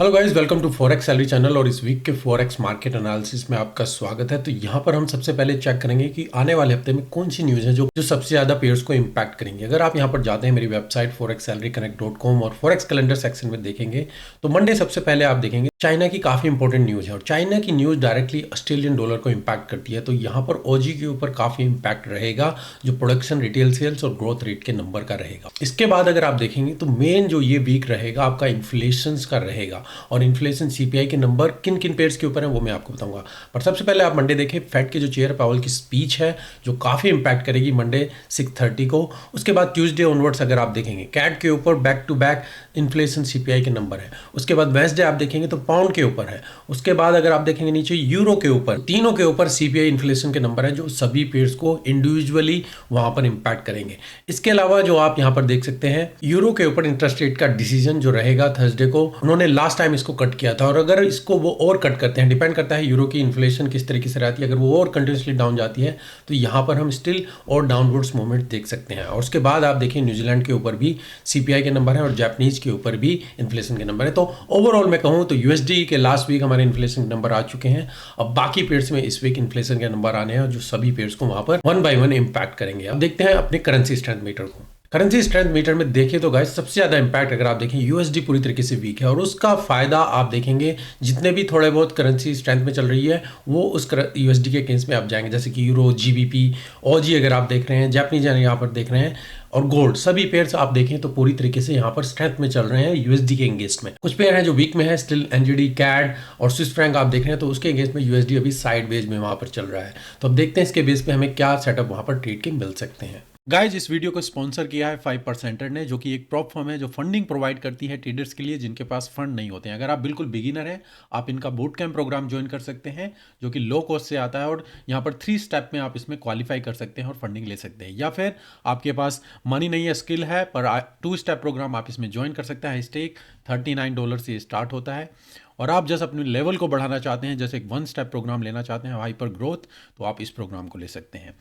Hello guys, welcome to forex salary channel. और इस week के फॉरेक्स मार्केट एनालिसिस में आपका स्वागत है। तो यहाँ पर हम सबसे पहले चेक करेंगे कि आने वाले हफ्ते में कौन सी न्यूज़ है जो सबसे ज़्यादा पेयर्स को इम्पैक्ट करेंगे। अगर आप यहाँ पर जाते हैं मेरी वेबसाइट forex-salary-connect.com और फॉरेक्स कैलेंडर सेक्शन में देखेंगे तो मंडे सबसे पहले आप देखेंगे चाइना की काफ़ी इंपॉर्टेंट न्यूज़ है और चाइना की न्यूज़ डायरेक्टली ऑस्ट्रेलियन डॉलर को इम्पैक्ट करती है। तो यहाँ पर ओजी के ऊपर काफ़ी इम्पैक्ट रहेगा, जो प्रोडक्शन, रिटेल सेल्स और ग्रोथ रेट के नंबर का रहेगा। इसके बाद अगर आप देखेंगे तो मेन जो ये वीक रहेगा आपका इन्फ्लेशन का रहेगा, और इन्फ्लेशन सीपीआई के नंबर किन किन पेयर्स के ऊपर है वो मैं आपको बताऊंगा। पर सबसे पहले आप मंडे देखें, फेड के जो चेयर पावल की स्पीच है जो काफ़ी इंपैक्ट करेगी मंडे 6:30 को। उसके बाद ट्यूसडे ऑनवर्ड्स अगर आप देखेंगे कैट के ऊपर back to back inflation CPI के नंबर है। उसके बाद वेंसडे आप देखेंगे तो पाउंड के ऊपर है। उसके बाद अगर आप देखेंगे नीचे यूरो के ऊपर, तीनों के ऊपर सीपीआई इन्फ्लेशन के नंबर है जो सभी पेयर्स को इंडिविजुअली वहां पर इंपैक्ट करेंगे। इसके अलावा जो आप यहां पर देख सकते हैं, यूरो के ऊपर इंटरेस्ट रेट का डिसीजन जो रहेगा थर्सडे को, उन्होंने लास्ट टाइम इसको कट किया था और अगर इसको वो और कट करते हैं, डिपेंड करता है यूरो की इन्फ्लेशन किस तरीके से रहती है। अगर वो और कंटिन्यूसली डाउन जाती है तो यहाँ पर हम स्टिल और डाउनवर्ड्स मूवमेंट देख सकते हैं। और उसके बाद आप देखिए न्यूजीलैंड के ऊपर भी सीपीआई के नंबर है और जापानीज के ऊपर भी इन्फ्लेशन के नंबर है। तो ओवरऑल मैं कहूँ तो यूएसडी के लास्ट वीक हमारे इन्फ्लेशन के नंबर आ चुके हैं। अब बाकी पेयर्स में इस वीक इन्फ्लेशन के नंबर आने हैं जो सभी पेयर्स को वहां पर वन बाय वन इंपैक्ट करेंगे। अब देखते हैं अपने करेंसी स्ट्रेंथ मीटर को। करेंसी स्ट्रेंथ मीटर में देखें तो गाइस सबसे ज़्यादा इंपैक्ट अगर आप देखें यूएसडी पूरी तरीके से वीक है और उसका फ़ायदा आप देखेंगे जितने भी थोड़े बहुत करेंसी स्ट्रेंथ में चल रही है वो उस यूएसडी के केस में आप जाएंगे, जैसे कि यूरो, जीबीपी, ओजी अगर आप देख रहे हैं, जापानीज यहाँ पर देख रहे हैं और गोल्ड, सभी पेयर्स आप देखें तो पूरी तरीके से यहाँ पर स्ट्रेंथ में चल रहे हैं यूएसडी के एंगेंस्ट में। कुछ पेयर हैं जो वीक में है स्टिल, एनजीडी, कैड और स्विस फ्रैंक आप देख रहे हैं तो उसके एंगेंस्ट में यूएसडी अभी साइड बेस में वहाँ पर चल रहा है। तो अब देखते हैं इसके बेस पे हमें क्या सेटअप वहाँ पर ट्रेड के मिल सकते हैं। गाइज, इस वीडियो को स्पॉन्सर किया है 5% ने, जो कि एक प्रॉप फर्म है जो फंडिंग प्रोवाइड करती है ट्रेडर्स के लिए जिनके पास फंड नहीं होते हैं। अगर आप बिल्कुल बिगिनर हैं, आप इनका बूट कैंप प्रोग्राम ज्वाइन कर सकते हैं जो कि लो कॉस्ट से आता है और यहाँ पर 3 स्टेप में आप इसमें क्वालिफाई कर सकते हैं और फंडिंग ले सकते हैं। या फिर आपके पास मनी नहीं है, स्किल है, पर 2 स्टेप प्रोग्राम आप इसमें ज्वाइन कर सकते हैं। स्टेक $39 से स्टार्ट होता है और आप जैसे अपने लेवल को बढ़ाना चाहते हैं, जैसे एक 1 स्टेप प्रोग्राम लेना चाहते हैं हाइपर ग्रोथ, तो आप इस प्रोग्राम को ले सकते हैं।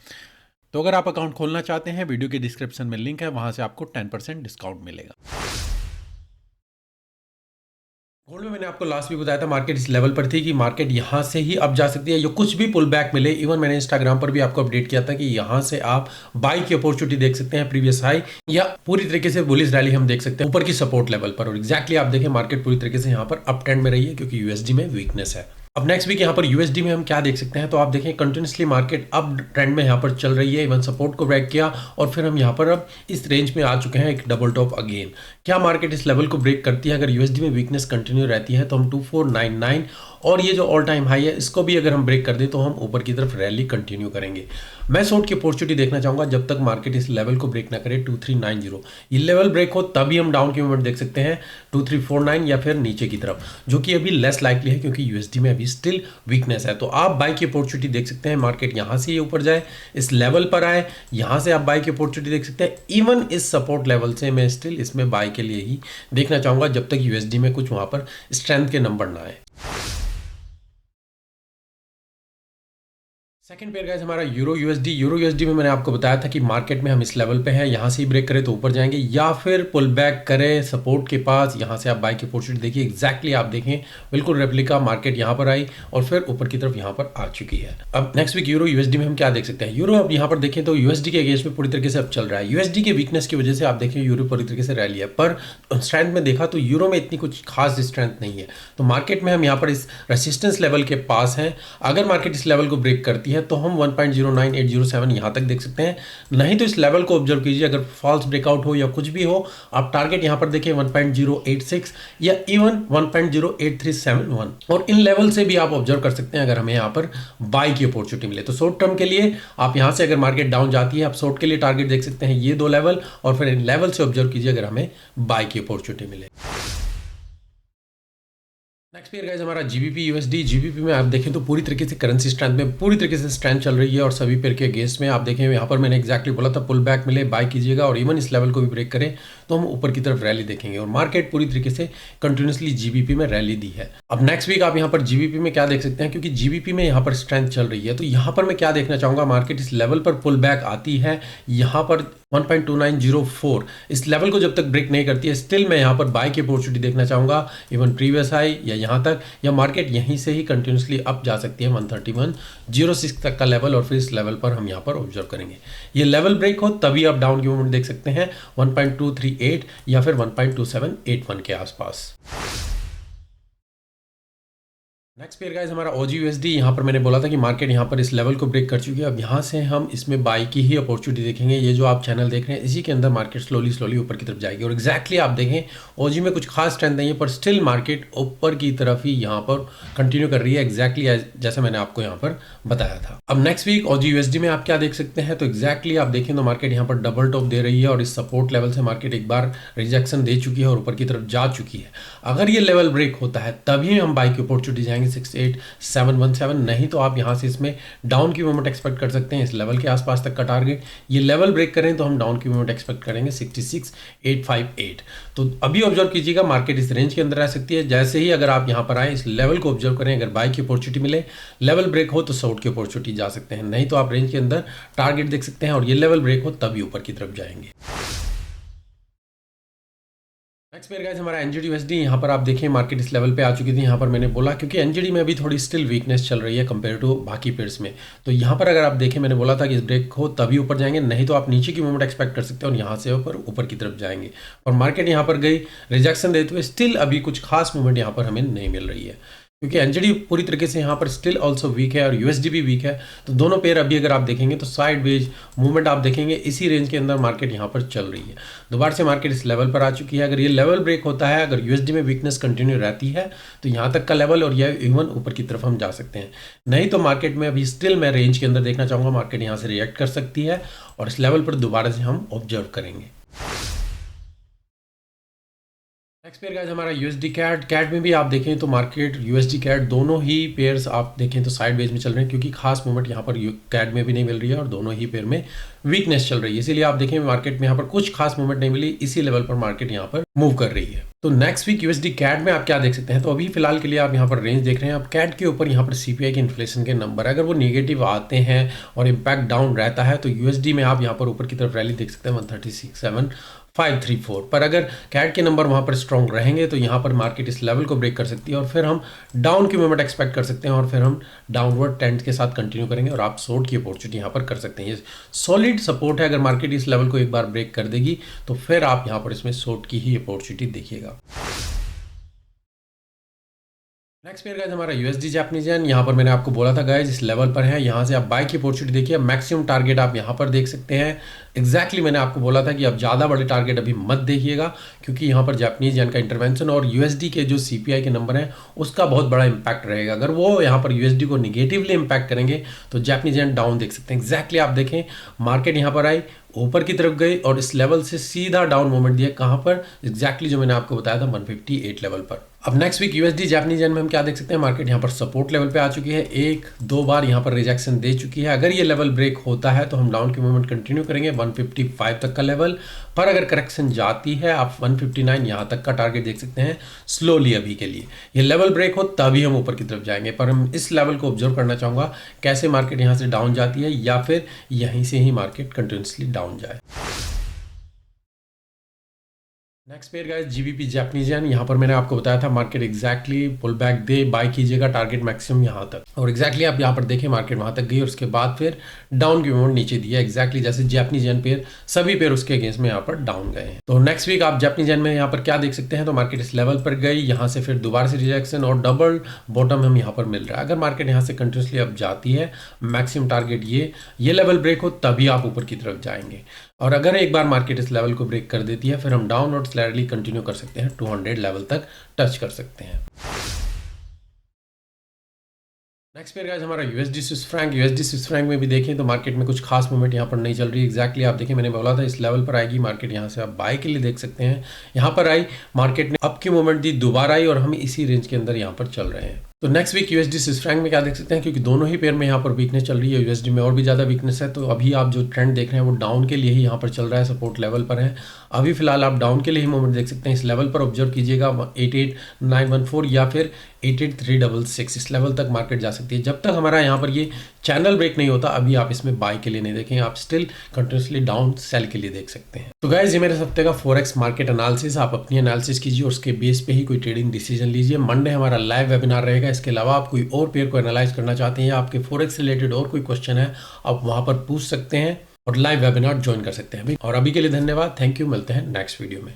तो अगर आप अकाउंट खोलना चाहते हैं, वीडियो के डिस्क्रिप्शन में लिंक है, वहां से आपको 10% डिस्काउंट मिलेगा। गोल्ड में मैंने आपको लास्ट वीक बताया था मार्केट इस लेवल पर थी कि मार्केट यहाँ से ही अब जा सकती है, जो कुछ भी पुल बैक मिले। इवन मैंने इंस्टाग्राम पर भी आपको अपडेट किया था कि यहाँ से आप बाई की अपॉर्चुनिटी देख सकते हैं, प्रीवियस हाई या पूरी तरीके से बुलिश रैली हम देख सकते हैं ऊपर की सपोर्ट लेवल पर। और एग्जैक्टली आप देखें मार्केट पूरी तरीके से यहाँ पर अप ट्रेंड में रही है क्योंकि यूएसडी में वीकनेस है। अब नेक्स्ट वीक यहाँ पर यूएसडी में हम क्या देख सकते हैं, तो आप देखें कंटिन्यूसली मार्केट अप ट्रेंड में यहाँ पर चल रही है, इवन सपोर्ट को ब्रेक किया और फिर हम यहाँ पर अब इस रेंज में आ चुके हैं, एक डबल टॉप अगेन। क्या मार्केट इस लेवल को ब्रेक करती है? अगर यूएसडी में वीकनेस कंटिन्यू रहती है तो हम 2499 और ये जो ऑल टाइम हाई है इसको भी अगर हम ब्रेक कर दें तो हम ऊपर की तरफ रैली कंटिन्यू करेंगे। मैं शॉर्ट की अपॉर्चुनिटी देखना चाहूंगा जब तक मार्केट इस लेवल को ब्रेक ना करे 2390। ये लेवल ब्रेक हो तभी हम डाउन की मूवमेंट देख सकते हैं 2349 या फिर नीचे की तरफ, जो कि अभी लेस लाइकली है क्योंकि यूएसडी में अभी स्टिल वीकनेस है। तो आप बाई की अपॉर्चुनिटी देख सकते हैं, मार्केट यहाँ से ये ऊपर जाए, इस लेवल पर आए, यहाँ से आप बाई की अपॉर्चुनिटी देख सकते हैं। इवन इस सपोर्ट लेवल से मैं स्टिल इसमें बाई के लिए ही देखना चाहूंगा जब तक यूएसडी में कुछ वहां पर स्ट्रेंथ के नंबर ना आए। सेकंड पेयर गाइस हमारा यूरो यूएसडी। यूरो यूएसडी में मैंने आपको बताया था कि मार्केट में हम इस लेवल पे हैं, यहाँ से ही ब्रेक करें तो ऊपर जाएंगे या फिर पुल बैक करें सपोर्ट के पास, यहाँ से आप बाई की अपॉर्चुनिटी देखिए। एग्जैक्टली आप देखें बिल्कुल रेप्लिका मार्केट यहाँ पर आई और फिर ऊपर की तरफ यहाँ पर आ चुकी है। अब नेक्स्ट वीक यूरो यूएसडी में हम क्या देख सकते हैं? यूरो अब यहाँ पर देखें तो यूएसडी के अगेंस्ट में पूरी तरीके से अब चल रहा है। यूएसडी के वीकनेस की वजह से आप देखें यूरो पूरी तरीके से रैली है, पर स्ट्रेंथ में देखा तो यूरो में इतनी कुछ खास स्ट्रेंथ नहीं है। तो मार्केट में हम यहाँ पर इस रेसिस्टेंस लेवल के पास हैं। अगर मार्केट इस लेवल को ब्रेक करती है तो हम 1.09807 यहाँ तक देख सकते हैं, नहीं तो इस लेवल को ऑब्जर्व कीजिए। अगर फॉल्स ब्रेकआउट हो या कुछ भी हो, आप टारगेट यहाँ पर देखिए 1.086 या इवन 1.08371 और इन लेवल से भी आप ऑब्जर्व कर सकते हैं अगर हमें यहाँ पर बाई की अपॉर्चुनिटी मिले। तो शॉर्ट टर्म के लिए आप यहाँ से अगर मार्केट डाउन जाती है, आप शॉर्ट के लिए टारगेट देख सकते हैं ये 2 लेवल और फिर इन लेवल से ऑब्जर्व कीजिए अगर हमें बाई की अपॉर्चुनिटी मिले। नेक्स्ट पेयर गाइस हमारा जीबीपी यूएसडी। जीबीपी में आप देखें तो पूरी तरीके से करेंसी स्ट्रेंथ में पूरी तरीके से स्ट्रेंथ चल रही है और सभी पेयर के अगेंस्ट में आप देखें यहाँ पर मैंने एक्जैक्टली बोला था पुल बैक मिले बाय कीजिएगा और इवन इस लेवल को भी ब्रेक करें तो हम ऊपर की तरफ रैली देखेंगे और मार्केट पूरी तरीके से कंटिन्यूसली जीबीपी में रैली दी है। अब नेक्स्ट वीक आप यहाँ पर जीबीपी में क्या देख सकते हैं, क्योंकि जीबीपी में यहाँ पर स्ट्रेंथ चल रही है, तो यहाँ पर मैं क्या देखना चाहूंगा, मार्केट इस लेवल पर पुल बैक आती है, यहाँ पर 1.2904 इस लेवल को जब तक ब्रेक नहीं करती है, स्टिल मैं यहाँ पर बाय की अपॉर्चुनिटी देखना चाहूंगा, इवन प्रीवियस हाई या यहाँ तक, या मार्केट यहीं से ही कंटिन्यूसली अप जा सकती है 131.06 तक का लेवल, और फिर इस लेवल पर हम यहाँ पर ऑब्जर्व करेंगे। ये लेवल ब्रेक हो तभी आप डाउन की मूवमेंट देख सकते हैं 1.238 या फिर 1.2781 के आसपास। नेक्स्ट पेयर गाइस हमारा OGUSD, यहाँ पर मैंने बोला था कि मार्केट यहाँ पर इस लेवल को ब्रेक कर चुकी है। अब यहाँ से हम इसमें बाई की ही अपॉर्चुनिटी देखेंगे। ये जो आप चैनल देख रहे हैं इसी के अंदर मार्केट स्लोली ऊपर की तरफ जाएगी, और एग्जैक्टली आप देखें OG में कुछ खास ट्रेंड नहीं है, पर स्टिल मार्केट ऊपर की तरफ ही यहाँ पर कंटिन्यू कर रही है, एग्जैक्टली जैसे मैंने आपको यहाँ पर बताया था। अब नेक्स्ट वीक OGUSD में आप क्या देख सकते हैं, तो एग्जैक्टली आप देखें तो मार्केट यहाँ पर डबल टॉप दे रही है, और इस सपोर्ट लेवल से मार्केट एक बार रिजेक्शन दे चुकी है और ऊपर की तरफ जा चुकी है। अगर ये लेवल ब्रेक होता है तभी हम बाई की अपॉर्चुनिटी जाएंगे 68717, नहीं तो आप यहाँ से इसमें डाउन की मूवमेंट एक्सपेक्ट कर सकते हैं। इस लेवल के आसपास तक का टारगेट, ये लेवल ब्रेक करें तो हम डाउन की मूवमेंट एक्सपेक्ट करेंगे 66858। तो अभी ऑब्जर्व कीजिएगा, मार्केट इस रेंज के अंदर रह सकती है। जैसे ही अगर आप यहाँ पर आए, इस लेवल को ऑब्जर्व करें, अगर बाई की अपॉर्चुनिटी मिले, लेवल ब्रेक हो तो शॉर्ट की अपॉर्चुनिटी जा सकते हैं, नहीं तो आप रेंज के अंदर टारगेट देख सकते हैं, और ये लेवल ब्रेक हो तभी ऊपर की तरफ जाएंगे। नेक्स्ट पेयर गाइस हमारा NZD-USD, यहाँ पर आप देखें मार्केट इस लेवल पे आ चुकी थी। यहाँ पर मैंने बोला क्योंकि NZD में अभी थोड़ी स्टिल वीकनेस चल रही है कंपेयर टू बाकी पेयर्स में, तो यहाँ पर अगर आप देखें मैंने बोला था कि इस ब्रेक हो तभी ऊपर जाएंगे, नहीं तो आप नीचे की मूवमेंट एक्सपेक्ट कर सकते हैं और यहाँ से ऊपर की तरफ जाएंगे। और मार्केट यहाँ पर गई रिजेक्शन देते हुए, स्टिल अभी कुछ खास मूवमेंट यहाँ पर हमें नहीं मिल रही है, क्योंकि NZD पूरी तरीके से यहाँ पर स्टिल ऑल्सो वीक है और USD भी वीक है। तो दोनों पेयर अभी अगर आप देखेंगे तो साइड वेज मूवमेंट आप देखेंगे, इसी रेंज के अंदर मार्केट यहाँ पर चल रही है। दोबारा से मार्केट इस लेवल पर आ चुकी है। अगर ये लेवल ब्रेक होता है, अगर USD में वीकनेस कंटिन्यू रहती है, तो यहाँ तक का लेवल और यह इवन ऊपर की तरफ हम जा सकते हैं, नहीं तो मार्केट में अभी स्टिल मैं रेंज के अंदर देखना चाहूँगा। मार्केट यहाँ से रिएक्ट कर सकती है और इस लेवल पर दोबारा से हम ऑब्जर्व करेंगे। नेक्स्ट पेयर गाइस हमारा USD कैट में भी आप देखें तो मार्केट USD कैट दोनों ही पेयर्स आप देखें तो साइड वेज में चल रहे हैं, क्योंकि खास मूवमेंट यहाँ पर कैट में भी नहीं मिल रही है और दोनों ही पेयर में वीकनेस चल रही है। इसीलिए आप देखें मार्केट में यहाँ पर कुछ खास मूवमेंट नहीं मिली, इसी लेवल पर मार्केट यहाँ पर मूव कर रही है। तो नेक्स्ट वीक USD कैट में आप क्या देख सकते हैं, तो अभी फिलहाल के लिए आप यहाँ पर रेंज देख रहे हैं। आप कैट के ऊपर यहाँ पर CPI के इन्फ्लेशन के नंबर अगर वो नेगेटिव आते हैं और इम्पैक्ट डाउन रहता है, तो USD में आप यहाँ पर ऊपर की तरफ रैली देख सकते हैं 136.7534, पर अगर कैट के नंबर वहाँ पर स्ट्रॉन्ग रहेंगे तो यहाँ पर मार्केट इस लेवल को ब्रेक कर सकती है और फिर हम डाउन की मूवमेंट एक्सपेक्ट कर सकते हैं, और फिर हम डाउनवर्ड ट्रेंड के साथ कंटिन्यू करेंगे और आप शॉर्ट की अपॉर्चुनिटी यहाँ पर कर सकते हैं। ये सॉलिड सपोर्ट है, अगर मार्केट इस लेवल को एक बार ब्रेक कर देगी तो फिर आप यहाँ पर इसमें शॉर्ट की ही अपॉर्चुनिटी देखिएगा। नेक्स्ट पेयर गाइस हमारा USD जापानीज येन, यहाँ पर मैंने आपको बोला था गाइस इस लेवल पर है, यहाँ से आप बाय की अपॉर्चुनिटी देखिए। मैक्सिमम टारगेट आप यहाँ पर देख सकते हैं। एग्जैक्टली मैंने आपको बोला था कि आप ज़्यादा बड़े टारगेट अभी मत देखिएगा, क्योंकि यहाँ पर जापानीज येन का इंटरवेंशन और USD के जो CPI के नंबर हैं उसका बहुत बड़ा इंपैक्ट रहेगा। अगर वो यहाँ पर USD को निगेटिवली इंपैक्ट करेंगे तो जापानीज येन डाउन देख सकते हैं। एग्जैक्टली आप देखें मार्केट यहाँ पर आई, ऊपर की तरफ गई और इस लेवल से सीधा डाउन मूवमेंट दिया, कहाँ पर एग्जैक्टली जो मैंने आपको बताया था 158 लेवल पर। अब next week USD Japanese yen में हम क्या देख सकते हैं, मार्केट यहाँ पर सपोर्ट लेवल पे आ चुकी है, एक दो बार यहाँ पर रिजेक्शन दे चुकी है। अगर ये लेवल ब्रेक होता है तो हम डाउन की मूवमेंट कंटिन्यू करेंगे 155 तक का लेवल, पर अगर करेक्शन जाती है आप 159 यहाँ तक का टारगेट देख सकते हैं स्लोली। अभी के लिए ये लेवल ब्रेक हो तभी हम ऊपर की तरफ जाएंगे, पर हम इस लेवल को ऑब्जर्व करना चाहूँगा कैसे मार्केट यहाँ से डाउन जाती है या फिर यहीं से ही मार्केट कंटिन्यूसली डाउन जाए। Next pair guys GBP Japanese yen, यहाँ पर मैंने आपको बताया था मार्केट एग्जैक्टली पुल बैक दे, बाय कीजिएगा टारगेट मैक्सिमम यहाँ तक, और एग्जैक्टली आप यहाँ पर देखें मार्केट वहाँ तक गई और उसके बाद फिर डाउन की मूवमेंट नीचे दिया, एग्जैक्टली जैसे जापानीज येन पेयर सभी पेयर उसके अगेंस्ट में यहाँ पर डाउन गए हैं। तो नेक्स्ट वीक आप जापानीज येन में यहाँ पर क्या देख सकते हैं, तो मार्केट इस लेवल पर गई, यहाँ से फिर दोबारा से रिजेक्शन और डबल बॉटम हम यहाँ पर मिल रहा है। अगर मार्केट यहाँ से कंटिन्यूसली अब जाती है, मैक्सिमम टारगेट ये लेवल ब्रेक हो तभी आप ऊपर की तरफ जाएंगे, और अगर एक बार मार्केट इस लेवल को ब्रेक कर देती है फिर हम डाउन और स्लाइडली कंटिन्यू कर सकते हैं, 200 लेवल तक टच कर सकते हैं। नेक्स्ट पेयर गाइस हमारा USD स्विस फ्रैंक में भी देखें तो मार्केट में कुछ खास मूवमेंट यहाँ पर नहीं चल रही। एग्जैक्टली आप देखें मैंने बोला था इस लेवल पर आएगी मार्केट, यहाँ से आप बाय के लिए देख सकते हैं। यहाँ पर आई, मार्केट ने अप की मूवमेंट दी, दोबारा आई और हम इसी रेंज के अंदर यहाँ पर चल रहे हैं। तो next week USD Swiss franc में क्या देख सकते हैं, क्योंकि दोनों ही पेयर में यहाँ पर वीकनेस चल रही है, यूएसडी में और भी ज़्यादा वीकनेस है। तो अभी आप जो ट्रेंड देख रहे हैं वो डाउन के लिए ही यहाँ पर चल रहा है, सपोर्ट लेवल पर है। अभी फिलहाल आप डाउन के लिए ही मूवमेंट देख सकते हैं। इस लेवल पर ऑब्जर्व कीजिएगा 88914 या फिर 88366, इस लेवल तक मार्केट जा सकती है। जब तक हमारा यहाँ पर ये चैनल ब्रेक नहीं होता अभी आप इसमें बाय के लिए नहीं देखेंगे, आप स्टिल कंटिन्यूसली डाउन सेल के लिए देख सकते हैं। तो गाइस ये मेरे हफ्ते का फॉरेक्स मार्केट एनालिसिस, आप अपनी एनालिसिस कीजिए और उसके बेस पे ही कोई ट्रेडिंग डिसीजन लीजिए। मंडे हमारा लाइव वेबिनार रहेगा। इसके अलावा आप कोई और पेयर को एनालाइज करना चाहते हैं या आपके फॉरेक्स रिलेटेड और कोई क्वेश्चन है, आप वहां पर पूछ सकते हैं और लाइव वेबिनार ज्वाइन कर सकते हैं। और अभी के लिए धन्यवाद, थैंक यू, मिलते हैं नेक्स्ट वीडियो में।